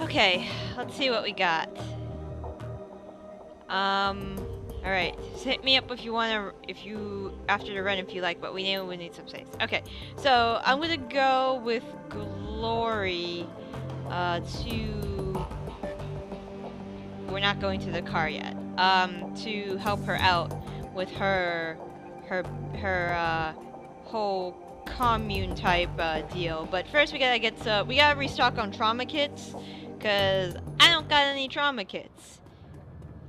Okay, let's see what we got. Alright. Just hit me up if you after the run if you like, but we need some space. Okay, so I'm gonna go with Glory, we're not going to the car yet, to help her out with her, whole commune type, deal. But first we gotta restock on trauma kits, cause I don't got any trauma kits.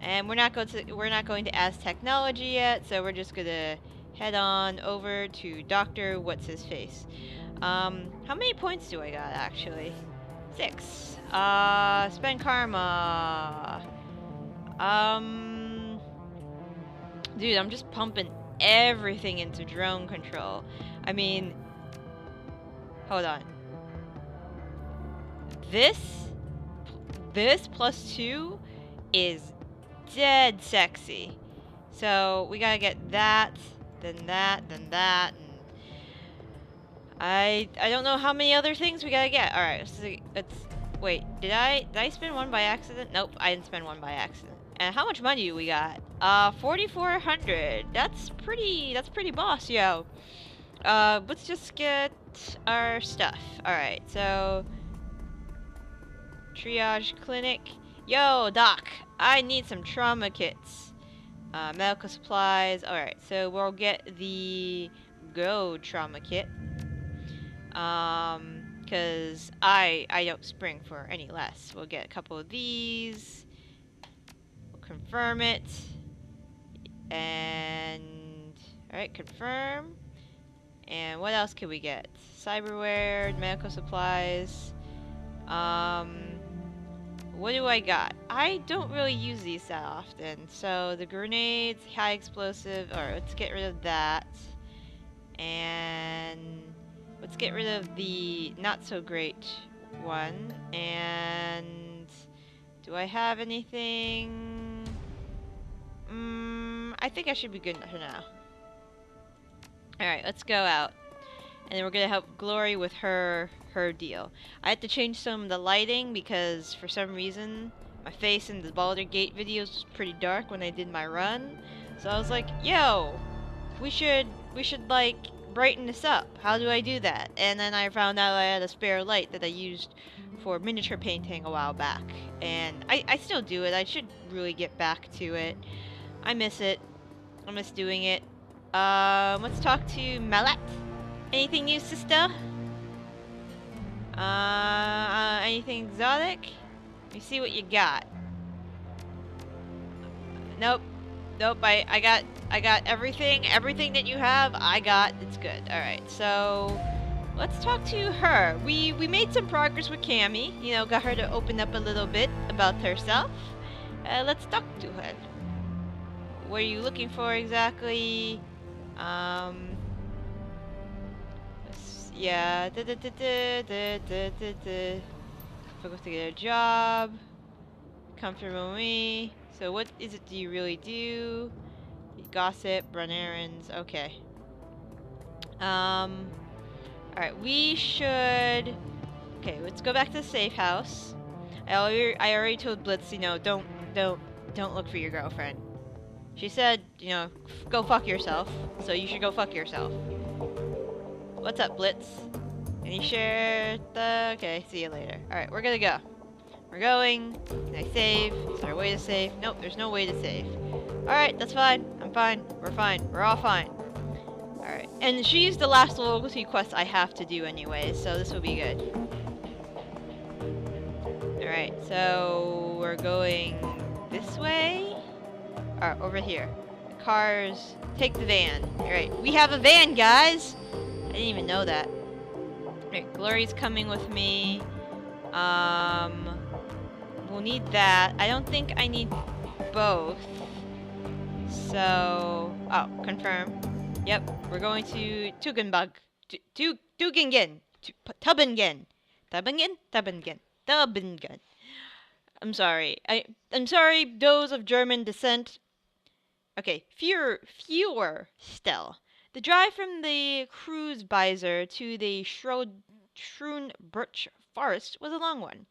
And we're not going to ask technology yet, so we're just gonna head on over to Dr. What's His Face. How many points do I got actually? 6. Spend karma. Dude, I'm just pumping everything into drone control. I mean, hold on. This plus 2 is dead sexy. So we gotta get that, then that, then that, and I don't know how many other things we gotta get. All right, let's wait. Did I spend one by accident? Nope, I didn't spend one by accident. And how much money do we got? 4,400. That's pretty boss, yo. Let's just get our stuff. All right, so triage clinic. Yo, doc, I need some trauma kits. Medical supplies. Alright, so we'll get the Go trauma kit. Cause I don't spring for any less. We'll get a couple of these. We'll confirm it. And alright, confirm. And what else can we get? Cyberware, medical supplies. What do I got? I don't really use these that often. So the grenades, high explosive, alright, let's get rid of that. And let's get rid of the not so great one. And do I have anything? I think I should be good for now. Alright, let's go out. And then we're gonna help Glory with her deal. I had to change some of the lighting because for some reason my face in the Baldur's Gate videos was pretty dark when I did my run. So I was like, yo, we should like brighten this up. How do I do that? And then I found out I had a spare light that I used for miniature painting a while back. And I still do it. I should really get back to it. I miss it. I miss doing it. Let's talk to Malat. Anything new, sister? Anything exotic? Let me see what you got. Nope. Nope, I got everything. Everything that you have, I got. It's good. Alright, so let's talk to her. We made some progress with Cammy. You know, got her to open up a little bit about herself. Let's talk to her. What are you looking for exactly? Yeah. Forgot to get a job. Comfortable with me. So what is it do you really do? You gossip, run errands. Okay. Alright, we should... Okay, let's go back to the safe house. I already told Blitz, you know, don't look for your girlfriend. She said, you know, go fuck yourself. So you should go fuck yourself. What's up, Blitz? Can you share the... Okay, see you later. Alright, we're gonna go. We're going. Can I save? Is there a way to save? Nope, there's no way to save. Alright, that's fine. I'm fine. We're fine. We're all fine. Alright, and she's the last loyalty quest I have to do anyway, so this will be good. Alright, so we're going this way? Alright, over here. The cars. Take the van. Alright, we have a van, guys! I didn't even know that. Alright, Glory's coming with me. We'll need that. I don't think I need both. So... Oh, confirm. Yep, we're going to Tugendbug. Tugingen. Tubingen. Tubingen. I'm sorry. I'm sorry, those of German descent. Okay, fewer still. The drive from the Cruise Beiser to the Schroen Birch Forest was a long one.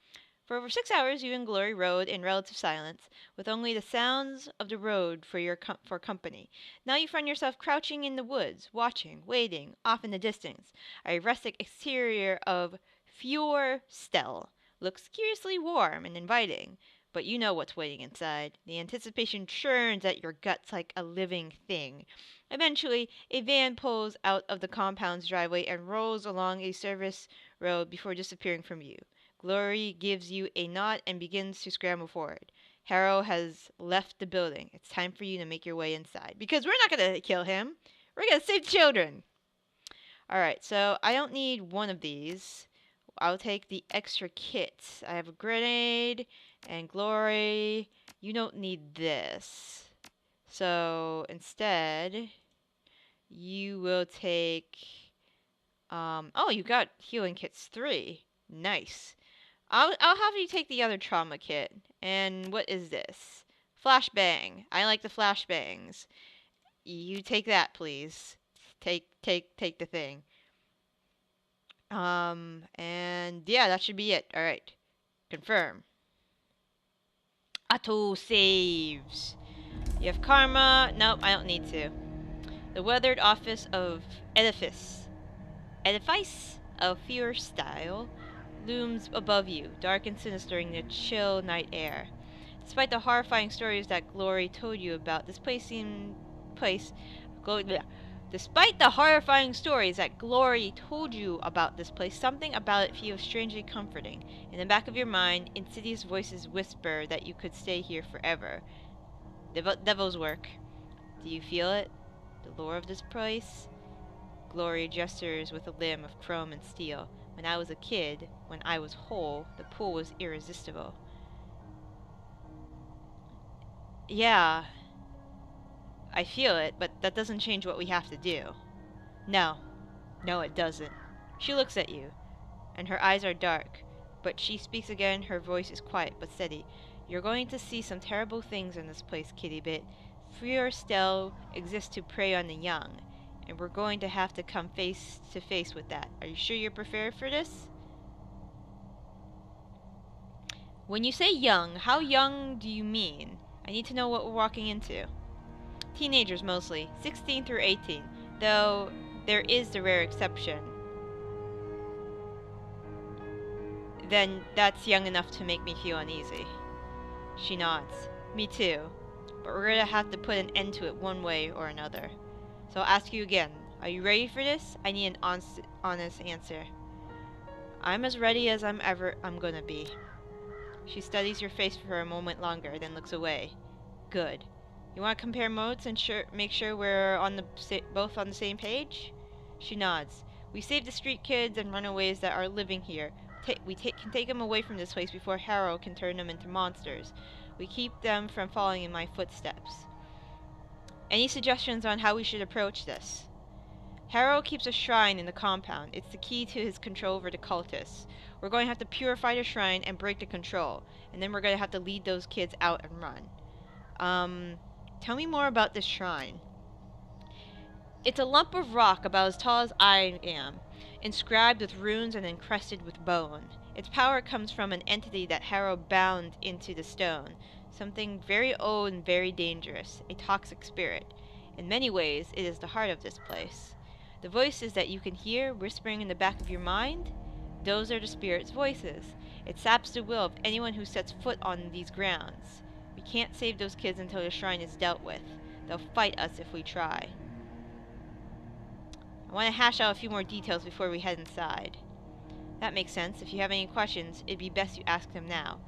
For over 6 hours, you and Glory rode in relative silence, with only the sounds of the road for company. Now you find yourself crouching in the woods, watching, waiting, off in the distance. A rustic exterior of Feuerstell looks curiously warm and inviting, but you know what's waiting inside. The anticipation churns at your guts like a living thing. Eventually, a van pulls out of the compound's driveway and rolls along a service road before disappearing from view. Glory gives you a nod and begins to scramble forward. Harrow has left the building. It's time for you to make your way inside. Because we're not going to kill him. We're going to save children. Alright, so I don't need one of these. I'll take the extra kit. I have a grenade and Glory. You don't need this. So instead, you will take... oh, you got healing kits 3. Nice. I'll have you take the other trauma kit. And what is this? Flashbang. I like the flashbangs. You take that, please. Take the thing. And yeah, that should be it. Alright. Confirm. Auto saves. You have karma. Nope, I don't need to. The weathered office of Edifice of Fear Style looms above you, dark and sinister in the chill night air. Despite the horrifying stories that Glory told you about, Despite the horrifying stories that Glory told you about this place, something about it feels strangely comforting. In the back of your mind, insidious voices whisper that you could stay here forever. Devil's work. Do you feel it? The lore of this place? Glory gestures with a limb of chrome and steel. When I was a kid, when I was whole, the pull was irresistible. Yeah, I feel it, but that doesn't change what we have to do. No, it doesn't. She looks at you, and her eyes are dark, but she speaks again. Her voice is quiet but steady. You're going to see some terrible things in this place, kitty bit. Feuerstell exists to prey on the young, and we're going to have to come face to face with that. Are you sure you're prepared for this? When you say young, how young do you mean? I need to know what we're walking into. Teenagers mostly, 16 through 18, though there is the rare exception. Then that's young enough to make me feel uneasy. She nods. Me too. But we're gonna have to put an end to it one way or another. So I'll ask you again. Are you ready for this? I need an honest answer. I'm as ready as I'm gonna be. She studies your face for a moment longer, then looks away. Good. You want to compare modes and make sure we're both on the same page? She nods. We save the street kids and runaways that are living here. We can take them away from this place before Harrow can turn them into monsters. We keep them from following in my footsteps. Any suggestions on how we should approach this? Harrow keeps a shrine in the compound. It's the key to his control over the cultists. We're going to have to purify the shrine and break the control. And then we're going to have to lead those kids out and run. Tell me more about this shrine. It's a lump of rock about as tall as I am, inscribed with runes and encrusted with bone. Its power comes from an entity that Harrow bound into the stone, something very old and very dangerous, a toxic spirit. In many ways, it is the heart of this place. The voices that you can hear whispering in the back of your mind, those are the spirit's voices. It saps the will of anyone who sets foot on these grounds. We can't save those kids until the shrine is dealt with. They'll fight us if we try. I want to hash out a few more details before we head inside. That makes sense. If you have any questions, it'd be best you ask them now.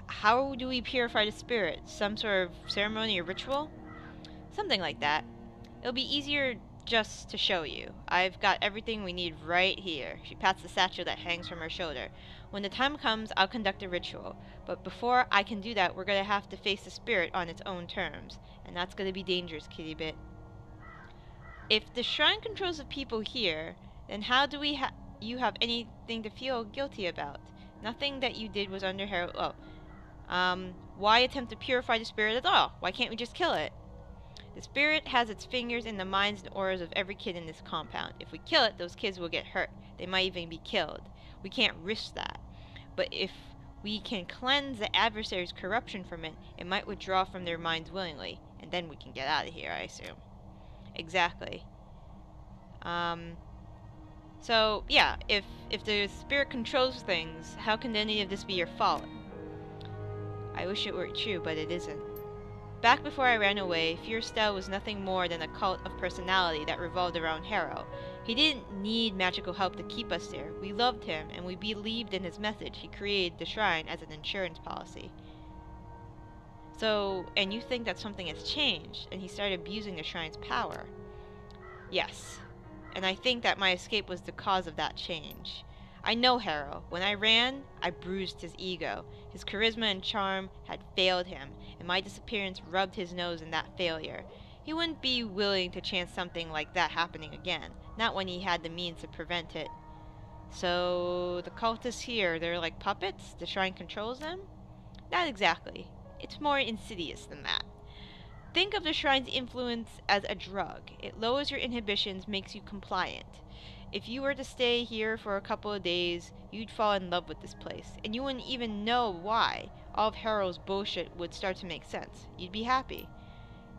How do we purify the spirit? Some sort of ceremony or ritual? Something like that. It'll be easier just to show you. I've got everything we need right here. She pats the satchel that hangs from her shoulder. When the time comes, I'll conduct a ritual. But before I can do that, we're going to have to face the spirit on its own terms. And that's going to be dangerous, kitty bit. If the shrine controls the people here, then how do you have anything to feel guilty about? Nothing that you did was under her... why attempt to purify the spirit at all? Why can't we just kill it? The spirit has its fingers in the minds and auras of every kid in this compound. If we kill it, those kids will get hurt. They might even be killed. We can't risk that. But if We can cleanse the adversary's corruption from it. It might withdraw from their minds willingly, and then we can get out of here, I assume. Exactly. So, yeah, if the spirit controls things, how can any of this be your fault? I wish it were true, but it isn't. Back before I ran away, Feuerstel was nothing more than a cult of personality that revolved around Harrow. He didn't need magical help to keep us there. We loved him, and we believed in his message. He created the shrine as an insurance policy. So, and you think that something has changed, and he started abusing the shrine's power. Yes, and I think that my escape was the cause of that change. I know Harrow. When I ran, I bruised his ego. His charisma and charm had failed him, and my disappearance rubbed his nose in that failure. He wouldn't be willing to chance something like that happening again, not when he had the means to prevent it. So, the cultists here, they're like puppets? The shrine controls them? Not exactly. It's more insidious than that. Think of the shrine's influence as a drug. It lowers your inhibitions, makes you compliant. If you were to stay here for a couple of days, you'd fall in love with this place, and you wouldn't even know why. All of Harrow's bullshit would start to make sense. You'd be happy.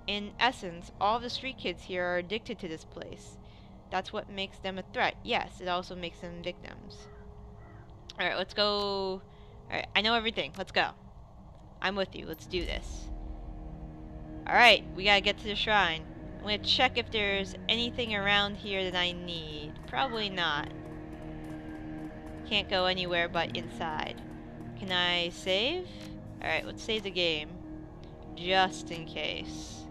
In essence, all of the street kids here are addicted to this place. That's what makes them a threat. Yes, it also makes them victims. Alright, let's go. Alright, I know everything. Let's go. I'm with you. Let's do this. Alright, we gotta get to the shrine. I'm gonna check if there's anything around here that I need. Probably not. Can't go anywhere but inside. Can I save? Alright, let's save the game. Just in case.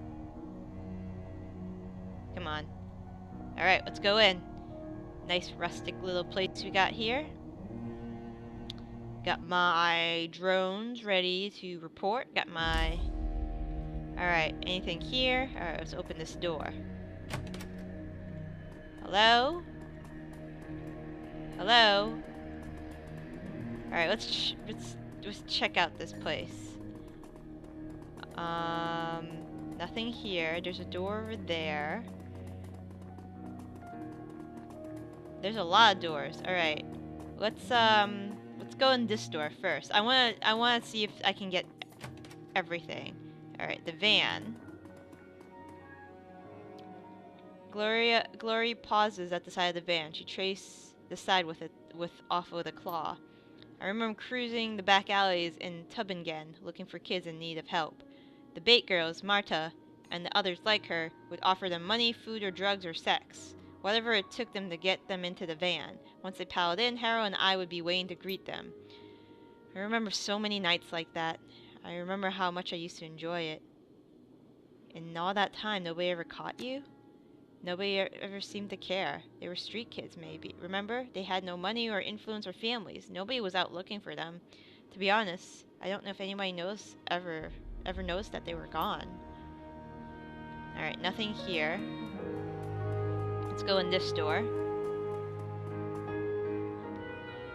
Come on. Alright, let's go in. Nice rustic little place we got here. Got my drones ready to report. Got my... Alright, anything here? Alright, let's open this door. Hello? Hello? Alright, let's just check out this place. Nothing here. There's a door over there. There's a lot of doors. Alright. Let's go in this door first. I wanna see if I can get everything. Alright, the van. Glory pauses at the side of the van. She traces the side off with a claw. I remember cruising the back alleys in Tübingen, looking for kids in need of help. The bait girls, Marta, and the others like her, would offer them money, food, or drugs, or sex. Whatever it took them to get them into the van. Once they piled in, Harrow and I would be waiting to greet them. I remember so many nights like that. I remember how much I used to enjoy it. And all that time, nobody ever caught you? Nobody ever seemed to care. They were street kids, maybe. Remember? They had no money or influence or families. Nobody was out looking for them. To be honest, I don't know if anybody ever noticed that they were gone. Alright, nothing here. Let's go in this door.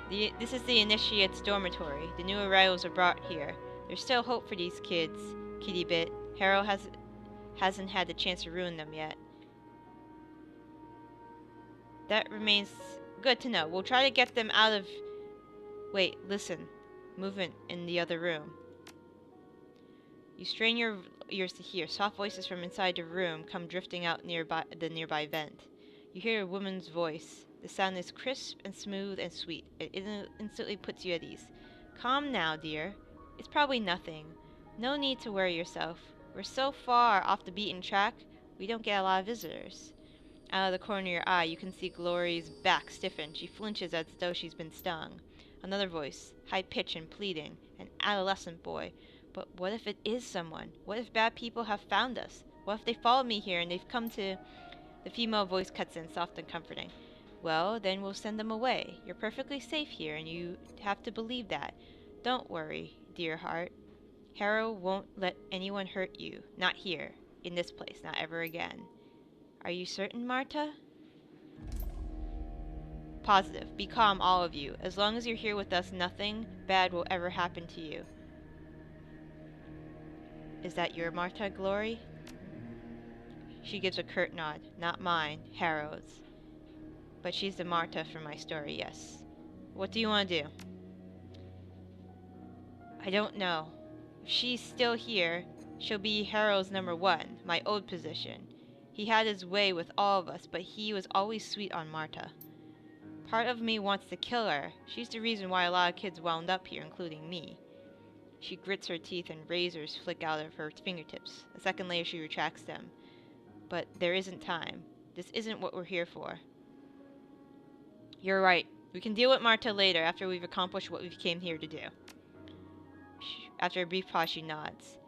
This is the initiate's dormitory. The new arrivals are brought here. There's still hope for these kids, Kitty Bit. Harrow hasn't had the chance to ruin them yet. That remains good to know. We'll try to get them out of... Wait, listen. Movement in the other room. You strain your ears to hear. Soft voices from inside the room come drifting out the nearby vent. You hear a woman's voice. The sound is crisp and smooth and sweet. It instantly puts you at ease. Calm now, dear. It's probably nothing. No need to worry yourself. We're so far off the beaten track, we don't get a lot of visitors. Out of the corner of your eye, you can see Glory's back stiffen. She flinches as though she's been stung. Another voice, high-pitched and pleading. An adolescent boy. But what if it is someone? What if bad people have found us? What if they followed me here and they've come to... The female voice cuts in, soft and comforting. Well, then we'll send them away. You're perfectly safe here, and you have to believe that. Don't worry, dear heart. Harrow won't let anyone hurt you. Not here. In this place. Not ever again. Are you certain, Marta? Positive. Be calm, all of you. As long as you're here with us, nothing bad will ever happen to you. Is that your Marta, Glory? She gives a curt nod. Not mine. Harrow's. But she's the Marta from my story, yes. What do you want to do? I don't know. If she's still here, she'll be Harrow's #1, my old position. He had his way with all of us, but he was always sweet on Marta. Part of me wants to kill her. She's the reason why a lot of kids wound up here, including me. She grits her teeth and razors flick out of her fingertips. A second later, she retracts them. But there isn't time. This isn't what we're here for. You're right. We can deal with Marta later after we've accomplished what we came here to do. After a brief pause, she nods.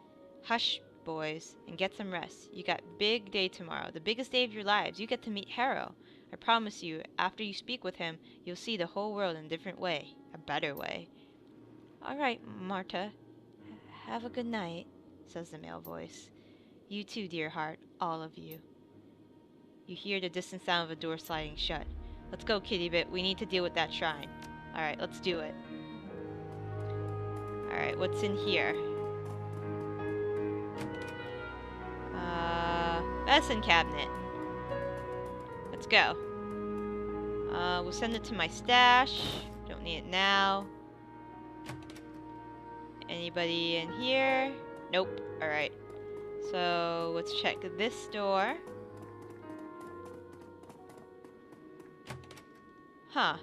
Hush, boys, and get some rest. You got big day tomorrow, the biggest day of your lives. You get to meet Harrow. I promise you, after you speak with him, you'll see the whole world in a different way. A better way. All right, Marta. Have a good night, says the male voice. You too, dear heart, all of you. You hear the distant sound of a door sliding shut. Let's go, Kitty Bit. We need to deal with that shrine. Alright, let's do it. Alright, what's in here? Medicine cabinet. Let's go. We'll send it to my stash. Don't need it now. Anybody in here? Nope. Alright. So, let's check this door. Huh.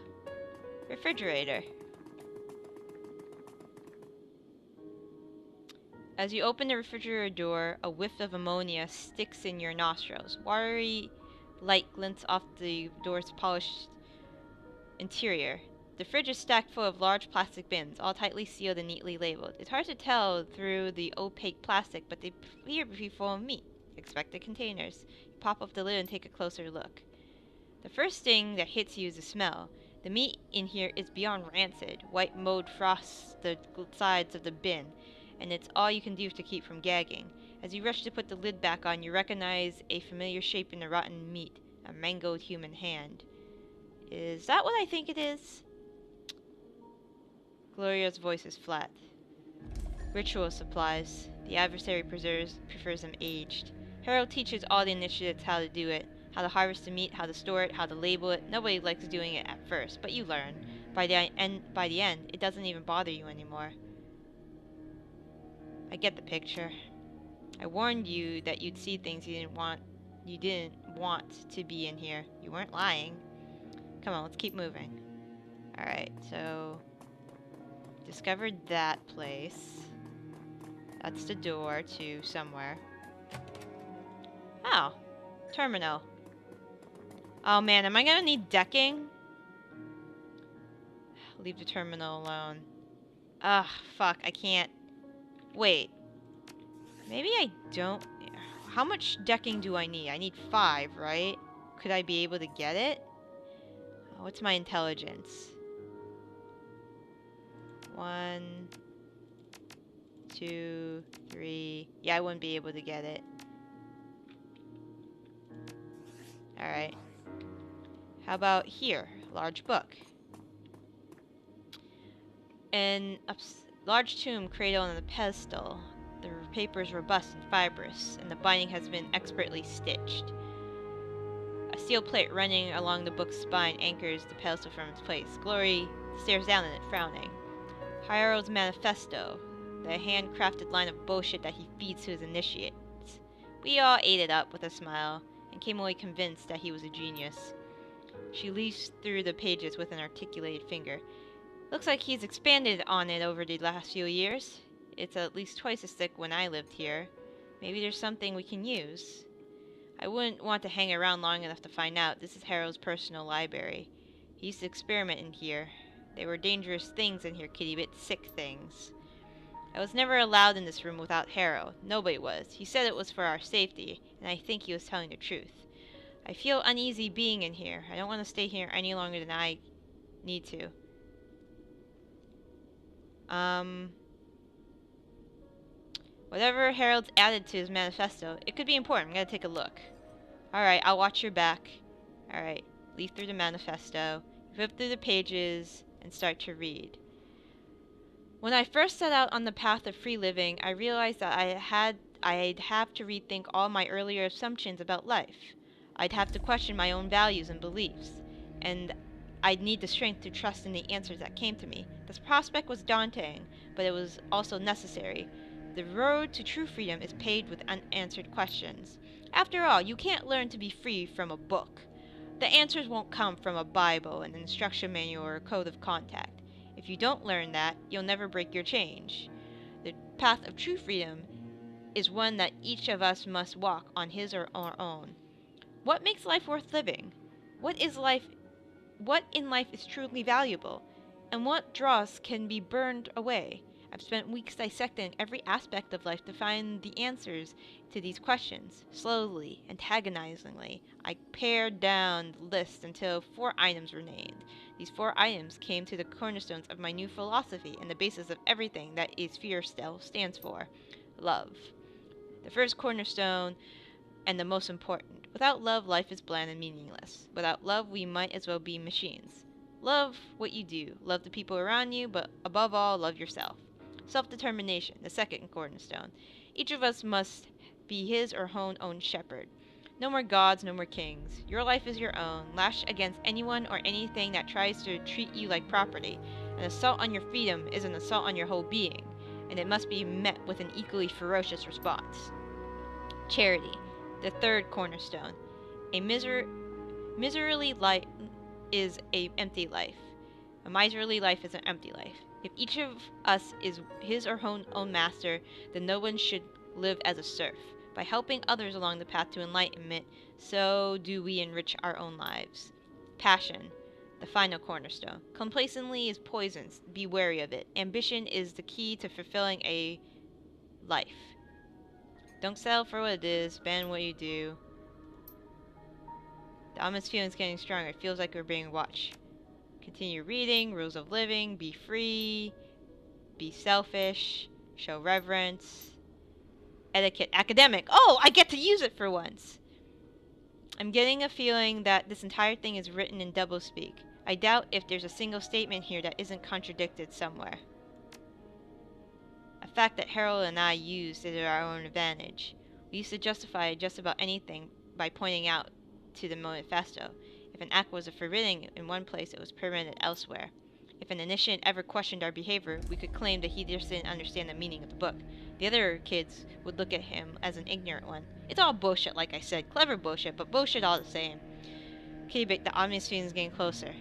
Refrigerator. As you open the refrigerator door, a whiff of ammonia sticks in your nostrils. Watery light glints off the door's polished interior. The fridge is stacked full of large plastic bins, all tightly sealed and neatly labeled. It's hard to tell through the opaque plastic, but they appear to be full of meat. Expected containers. You pop up the lid and take a closer look. The first thing that hits you is the smell. The meat in here is beyond rancid. White mold frosts the sides of the bin, and it's all you can do to keep from gagging. As you rush to put the lid back on, you recognize a familiar shape in the rotten meat. A mangled human hand. Is that what I think it is? Gloria's voice is flat. Ritual supplies. The adversary prefers them aged. Harold teaches all the initiates how to do it. How to harvest the meat, how to store it, how to label it. Nobody likes doing it at first, but you learn. By the end, it doesn't even bother you anymore. I get the picture. I warned you that you'd see things you didn't want to be in here. You weren't lying. Come on, let's keep moving. Alright, so discovered that place. That's the door to somewhere. Oh, terminal. Oh man, am I gonna need decking? Leave the terminal alone. Ugh, fuck, I can't. Wait. Maybe I don't. How much decking do I need? I need 5, right? Could I be able to get it? What's my intelligence? 1, 2, 3. Yeah, I wouldn't be able to get it. Alright. How about here? Large book. An large tomb cradled on a pedestal. The paper is robust and fibrous, and the binding has been expertly stitched. A steel plate running along the book's spine anchors the pedestal from its place. Glory stares down at it, frowning. Hiero's manifesto, the handcrafted line of bullshit that he feeds to his initiates. We all ate it up with a smile, and came away convinced that he was a genius. She leafs through the pages with an articulated finger. Looks like he's expanded on it over the last few years. It's at least twice as thick when I lived here. Maybe there's something we can use. I wouldn't want to hang around long enough to find out. This is Harrow's personal library. He used to experiment in here. There were dangerous things in here, Kitty Bit. Sick things. I was never allowed in this room without Harrow. Nobody was. He said it was for our safety, and I think he was telling the truth. I feel uneasy being in here. I don't want to stay here any longer than I need to. Whatever Harold's added to his manifesto, it could be important. I'm gonna take a look. Alright, I'll watch your back. Alright, leaf through the manifesto, flip through the pages, and start to read. When I first set out on the path of free living, I realized that I'd have to rethink all my earlier assumptions about life. I'd have to question my own values and beliefs, and I'd need the strength to trust in the answers that came to me. This prospect was daunting, but it was also necessary. The road to true freedom is paved with unanswered questions. After all, you can't learn to be free from a book. The answers won't come from a Bible, an instruction manual, or a code of contact. If you don't learn that, you'll never break your change. The path of true freedom is one that each of us must walk on his or our own. What makes life worth living? What is life? What in life is truly valuable? And what dross can be burned away? I've spent weeks dissecting every aspect of life to find the answers to these questions. Slowly, antagonizingly, I pared down the list until 4 items were named. These 4 items came to the cornerstones of my new philosophy and the basis of everything that is fear still stands for. Love. The first cornerstone and the most important. Without love, life is bland and meaningless. Without love, we might as well be machines. Love what you do. Love the people around you, but above all, love yourself. Self-determination, the second cornerstone. Each of us must be his or her own shepherd. No more gods, no more kings. Your life is your own. Lash against anyone or anything that tries to treat you like property. An assault on your freedom is an assault on your whole being, and it must be met with an equally ferocious response. Charity, the third cornerstone. A miserly life is an empty life. A miserly life is an empty life. If each of us is his or her own master, then no one should live as a serf. By helping others along the path to enlightenment, so do we enrich our own lives. Passion, the final cornerstone. Complacency is poison. Be wary of it. Ambition is the key to fulfilling a life. Don't settle for what it is. Ban what you do. The ominous feeling is getting stronger. It feels like we're being watched. Continue reading. Rules of living. Be free. Be selfish. Show reverence. Etiquette. Academic. Oh, I get to use it for once. I'm getting a feeling that this entire thing is written in doublespeak. I doubt if there's a single statement here that isn't contradicted somewhere. A fact that Harold and I used to our own advantage. We used to justify just about anything by pointing out to the manifesto. If an act was forbidden in one place, it was permitted elsewhere. If an initiate ever questioned our behavior, we could claim that he just didn't understand the meaning of the book. The other kids would look at him as an ignorant one. It's all bullshit, like I said. Clever bullshit, but bullshit all the same. Okay, but the ominous feeling is getting closer.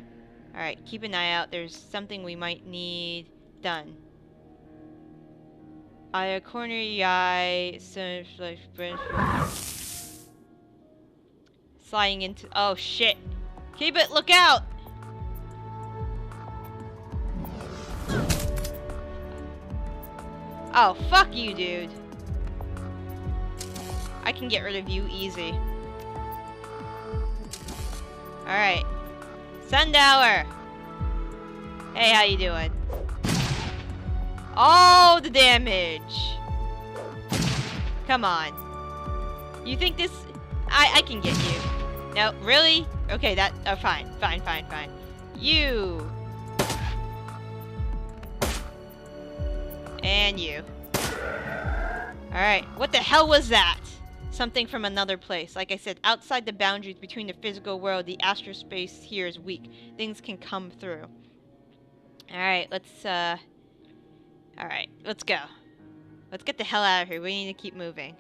Alright, keep an eye out. There's something we might need done. I corner your eye, sliding into. Oh shit! Keep it, look out! Oh, fuck you, dude. I can get rid of you easy. Alright. Sundower! Hey, how you doing? Oh, the damage! Come on. You think this... I can get you. No, really? Okay, that... Oh, fine. Fine. You! And you. Alright, what the hell was that? Something from another place. Like I said, outside the boundaries between the physical world, the astral space here is weak. Things can come through. Alright, let's go. Let's get the hell out of here. We need to keep moving.